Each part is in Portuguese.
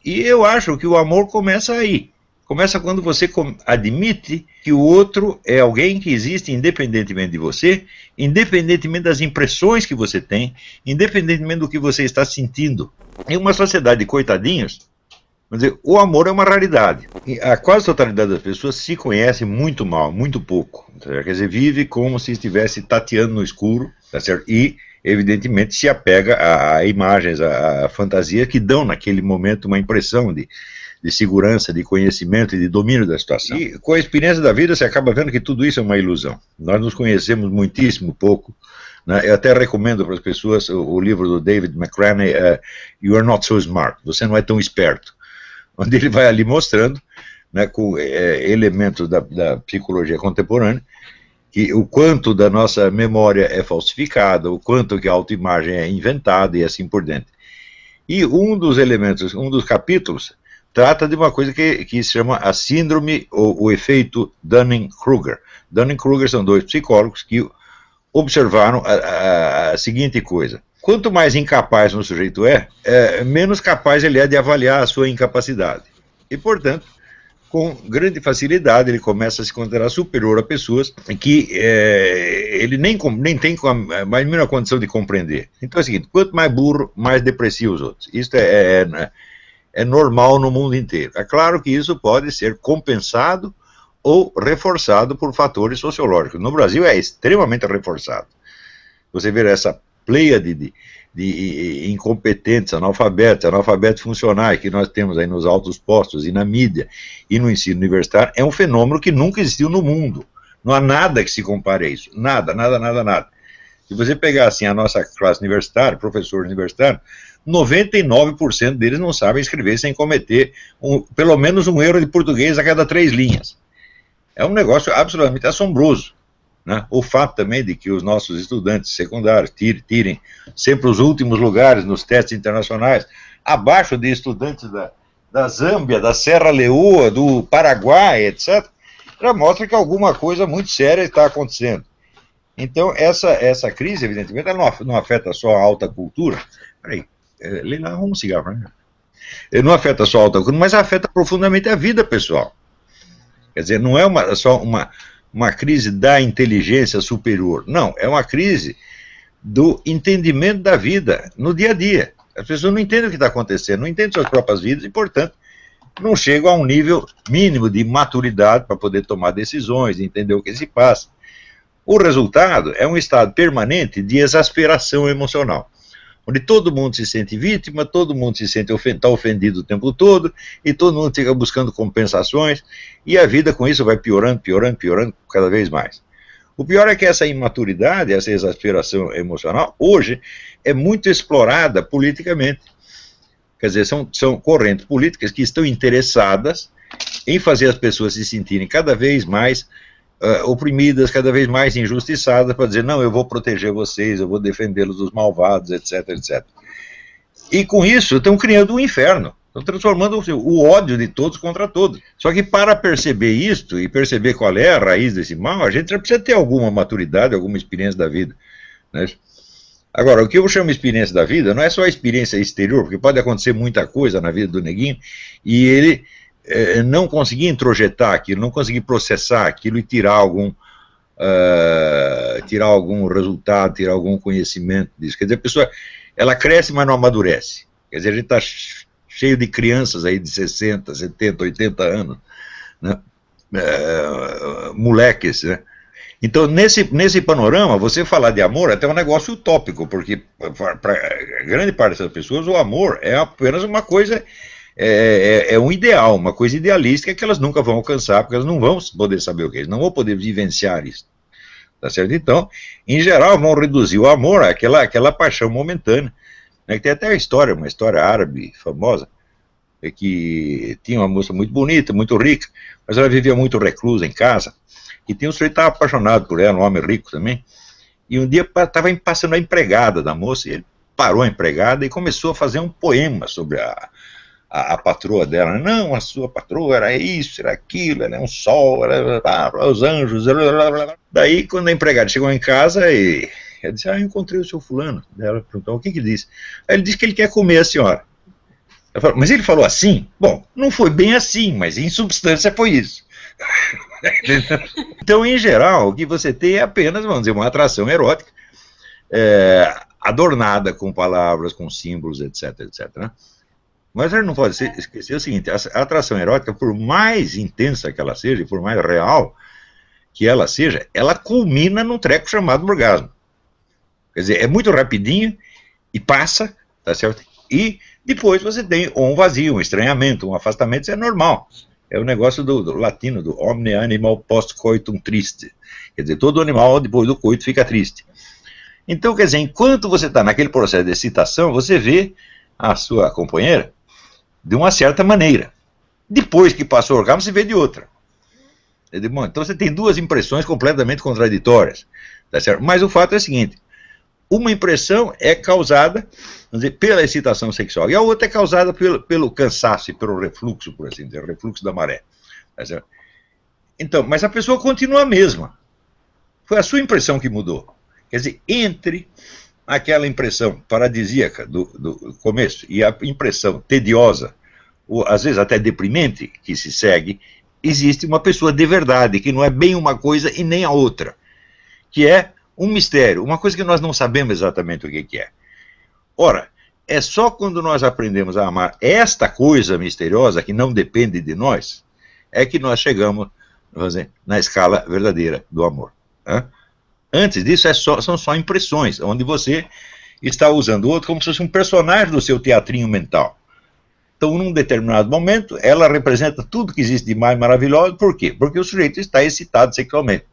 E eu acho que o amor começa aí. Começa quando você admite que o outro é alguém que existe independentemente de você, independentemente das impressões que você tem, independentemente do que você está sentindo. Em uma sociedade de coitadinhos, vamos dizer, o amor é uma raridade. E a quase totalidade das pessoas se conhece muito mal, muito pouco. Quer dizer, vive como se estivesse tateando no escuro, tá certo? E, evidentemente, se apega a imagens, a fantasia que dão naquele momento uma impressão de segurança, de conhecimento e de domínio da situação. E com a experiência da vida você acaba vendo que tudo isso é uma ilusão. Nós nos conhecemos muitíssimo pouco, né? Eu até recomendo para as pessoas o livro do David McCraney, You Are Not So Smart, Você Não É Tão Esperto, onde ele vai ali mostrando, né, com elementos da psicologia contemporânea, que o quanto da nossa memória é falsificada, o quanto que a autoimagem é inventada e assim por diante. E um dos elementos, um dos capítulos, trata de uma coisa que se chama a síndrome ou o efeito Dunning-Kruger. Dunning-Kruger são dois psicólogos que observaram a seguinte coisa: quanto mais incapaz um sujeito menos capaz ele é de avaliar a sua incapacidade. E, portanto, com grande facilidade ele começa a se considerar superior a pessoas que ele nem tem a mais mínima condição de compreender. Então é o seguinte: quanto mais burro, mais deprecia os outros. Isso é normal no mundo inteiro. É claro que isso pode ser compensado ou reforçado por fatores sociológicos. No Brasil é extremamente reforçado. Você vê essa pleiade de incompetentes, analfabetos funcionais que nós temos aí nos altos postos e na mídia e no ensino universitário, é um fenômeno que nunca existiu no mundo. Não há nada que se compare a isso. Nada. Se você pegar assim a nossa classe universitária, professor universitário, 99% deles não sabem escrever sem cometer pelo menos um erro de português a cada 3 linhas. É um negócio absolutamente assombroso, né? O fato também de que os nossos estudantes secundários tirem sempre os últimos lugares nos testes internacionais, abaixo de estudantes da Zâmbia, da Serra Leoa, do Paraguai, etc., já mostra que alguma coisa muito séria está acontecendo. Então, essa crise, evidentemente, ela não afeta só a alta cultura. Peraí. Leila, arruma um cigarro, né? Não afeta só a alta cultura, mas afeta profundamente a vida pessoal. Quer dizer, não é só uma crise da inteligência superior. Não, é uma crise do entendimento da vida no dia a dia. As pessoas não entendem o que está acontecendo, não entendem suas próprias vidas e, portanto, não chegam a um nível mínimo de maturidade para poder tomar decisões, entender o que se passa. O resultado é um estado permanente de exasperação emocional, onde todo mundo se sente vítima, todo mundo se sente está ofendido o tempo todo, e todo mundo fica buscando compensações, e a vida com isso vai piorando cada vez mais. O pior é que essa imaturidade, essa exasperação emocional, hoje é muito explorada politicamente. Quer dizer, são correntes políticas que estão interessadas em fazer as pessoas se sentirem cada vez mais oprimidas, cada vez mais injustiçadas, para dizer, não, eu vou proteger vocês, eu vou defendê-los dos malvados, etc, etc. E com isso, estão criando um inferno, estão transformando o ódio de todos contra todos. Só que para perceber isto, e perceber qual é a raiz desse mal, a gente já precisa ter alguma maturidade, alguma experiência da vida, né? Agora, o que eu chamo de experiência da vida, não é só a experiência exterior, porque pode acontecer muita coisa na vida do neguinho, e ele não conseguir introjetar aquilo, não conseguir processar aquilo e tirar algum resultado, tirar algum conhecimento disso. Quer dizer, a pessoa, ela cresce, mas não amadurece. Quer dizer, a gente está cheio de crianças aí de 60, 70, 80 anos, né? Moleques, né? Então, nesse panorama, você falar de amor é até um negócio utópico, porque para grande parte das pessoas o amor é apenas uma coisa... É um ideal, uma coisa idealística que elas nunca vão alcançar, porque elas não vão poder saber o que é isso, não vão poder vivenciar isso, tá certo? Então, em geral, vão reduzir o amor àquela paixão momentânea, né? Tem até uma história árabe famosa, que tinha uma moça muito bonita, muito rica, mas ela vivia muito reclusa em casa, e tinha um sujeito que estava apaixonado por ela, um homem rico também, e um dia estava passando a empregada da moça, e ele parou a empregada e começou a fazer um poema sobre a patroa dela. Não, a sua patroa era isso, era aquilo, era um sol, era os anjos. Daí, quando a empregada chegou em casa, ela disse, eu encontrei o seu fulano. Ela perguntou, o que ele disse? Aí ele disse que ele quer comer a senhora. Eu falo, mas ele falou assim? Bom, não foi bem assim, mas em substância foi isso. Então, em geral, o que você tem é apenas, vamos dizer, uma atração erótica, adornada com palavras, com símbolos, etc, etc, né? Mas a gente não pode esquecer o seguinte, a atração erótica, por mais intensa que ela seja, por mais real que ela seja, ela culmina num treco chamado orgasmo. Quer dizer, é muito rapidinho e passa, tá certo? E depois você tem um vazio, um estranhamento, um afastamento, isso é normal. É o negócio do latino, do omne animal post coitum triste. Quer dizer, todo animal depois do coito fica triste. Então, quer dizer, enquanto você está naquele processo de excitação, você vê a sua companheira de uma certa maneira. Depois que passou o orgasmo, você vê de outra. Bom, então você tem duas impressões completamente contraditórias. Tá certo? Mas o fato é o seguinte, uma impressão é causada, vamos dizer, pela excitação sexual, e a outra é causada pelo cansaço e pelo refluxo, por assim dizer, refluxo da maré. Tá certo? Então, mas a pessoa continua a mesma. Foi a sua impressão que mudou. Quer dizer, entre aquela impressão paradisíaca do começo e a impressão tediosa, ou às vezes até deprimente, que se segue, existe uma pessoa de verdade, que não é bem uma coisa e nem a outra, que é um mistério, uma coisa que nós não sabemos exatamente o que é. Ora, é só quando nós aprendemos a amar esta coisa misteriosa, que não depende de nós, é que nós chegamos, vamos dizer, na escala verdadeira do amor. Né? Antes disso, são só impressões, onde você está usando o outro como se fosse um personagem do seu teatrinho mental. Então, num determinado momento, ela representa tudo que existe de mais maravilhoso. Por quê? Porque o sujeito está excitado sexualmente.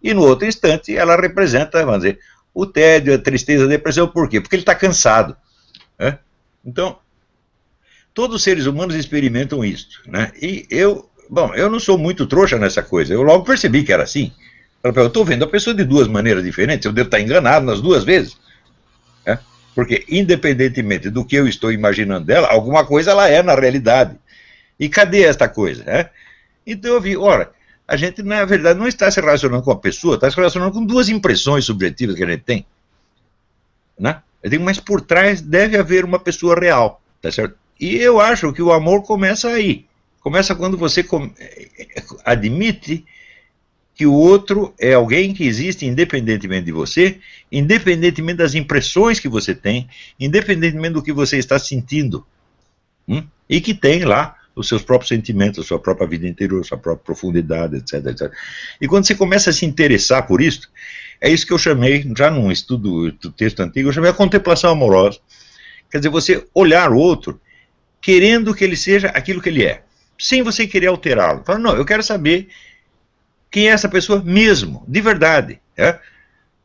E no outro instante, ela representa, vamos dizer, o tédio, a tristeza, a depressão. Por quê? Porque ele está cansado. Né? Então, todos os seres humanos experimentam isso. Né? E eu não sou muito trouxa nessa coisa. Eu logo percebi que era assim. Eu estou vendo a pessoa de duas maneiras diferentes. Eu devo estar enganado nas duas vezes. Né? Porque, independentemente do que eu estou imaginando dela, alguma coisa ela é na realidade. E cadê esta coisa? Né? Então eu vi, ora, a gente, na verdade, não está se relacionando com a pessoa, está se relacionando com duas impressões subjetivas que a gente tem. Né? Eu digo, mas por trás deve haver uma pessoa real. Tá certo? E eu acho que o amor começa aí. Começa quando você admite que o outro é alguém que existe independentemente de você, independentemente das impressões que você tem, independentemente do que você está sentindo. E que tem lá os seus próprios sentimentos, a sua própria vida interior, a sua própria profundidade, etc, etc. E quando você começa a se interessar por isso, é isso que eu chamei, já num estudo do texto antigo, eu chamei a contemplação amorosa. Quer dizer, você olhar o outro querendo que ele seja aquilo que ele é, sem você querer alterá-lo. Fala, não, eu quero saber quem é essa pessoa mesmo, de verdade.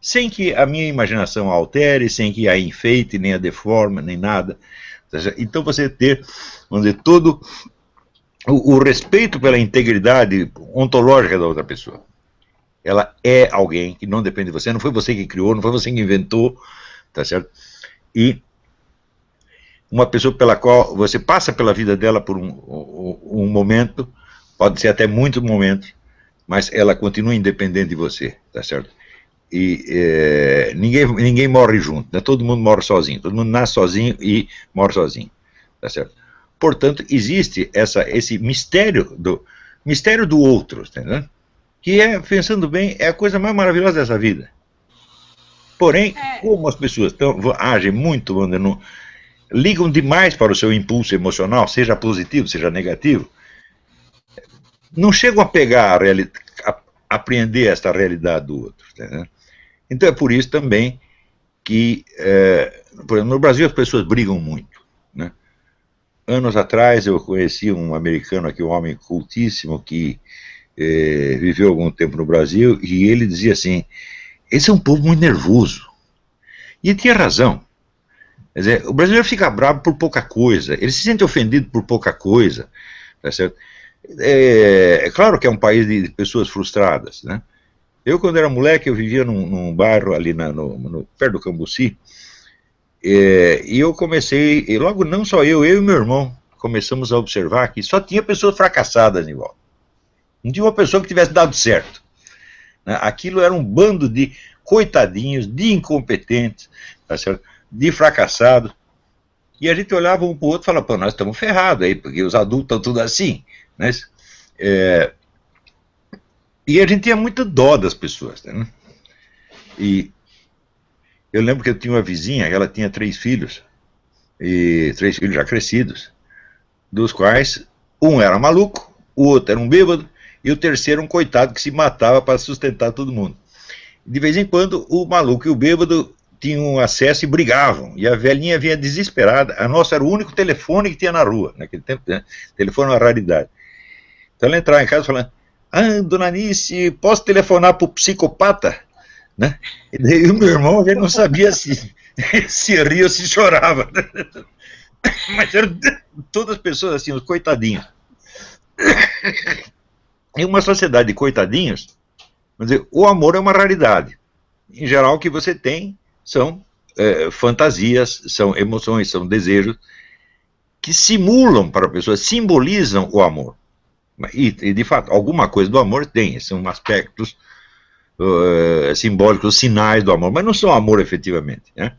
Sem que a minha imaginação a altere, sem que a enfeite, nem a deforme, nem nada. Então você ter, vamos dizer, todo o respeito pela integridade ontológica da outra pessoa. Ela é alguém que não depende de você, não foi você que criou, não foi você que inventou, tá certo? E uma pessoa pela qual você passa pela vida dela por um momento, pode ser até muitos momentos, mas ela continua independente de você, tá certo? E ninguém morre junto, né? Todo mundo morre sozinho, todo mundo nasce sozinho e morre sozinho, tá certo? Portanto, existe esse mistério do outro, entendeu? Que pensando bem, é a coisa mais maravilhosa dessa vida. Porém, como as pessoas agem muito, ligam demais para o seu impulso emocional, seja positivo, seja negativo, não chegam a pegar a apreender esta realidade do outro. Né? Então é por isso também que, por exemplo, no Brasil as pessoas brigam muito. Né? Anos atrás eu conheci um americano aqui, um homem cultíssimo, que viveu algum tempo no Brasil, e ele dizia assim, esse é um povo muito nervoso. E ele tinha razão. Quer dizer, o brasileiro fica bravo por pouca coisa, ele se sente ofendido por pouca coisa, tá certo? É claro que é um país de pessoas frustradas, né? Eu, quando era moleque, eu vivia num bairro ali perto do Cambuci, e eu comecei, e logo não só eu e meu irmão, começamos a observar que só tinha pessoas fracassadas em volta. Não tinha uma pessoa que tivesse dado certo. Né? Aquilo era um bando de coitadinhos, de incompetentes, tá certo? De fracassados. E a gente olhava um para o outro e falava, pô, nós estamos ferrados aí, porque os adultos estão tudo assim, né? E a gente tinha muita dó das pessoas, né? E eu lembro que eu tinha uma vizinha, ela tinha 3 filhos, e 3 filhos já crescidos, dos quais um era maluco, o outro era um bêbado, e o terceiro um coitado que se matava para sustentar todo mundo. De vez em quando, o maluco e o bêbado tinham acesso e brigavam, e a velhinha vinha desesperada. A nossa era o único telefone que tinha na rua, naquele tempo, né? Telefone era uma raridade. Então ela entrava em casa falando, dona Anice, posso telefonar para o psicopata? Né? E daí o meu irmão ele não sabia se ria ou se chorava. Mas eram todas as pessoas assim, os coitadinhos. Em uma sociedade de coitadinhos, vamos dizer, o amor é uma raridade. Em geral, o que você tem são fantasias, são emoções, são desejos que simulam para a pessoa, simbolizam o amor. E de fato, alguma coisa do amor tem, são aspectos simbólicos, sinais do amor, mas não são amor efetivamente, né?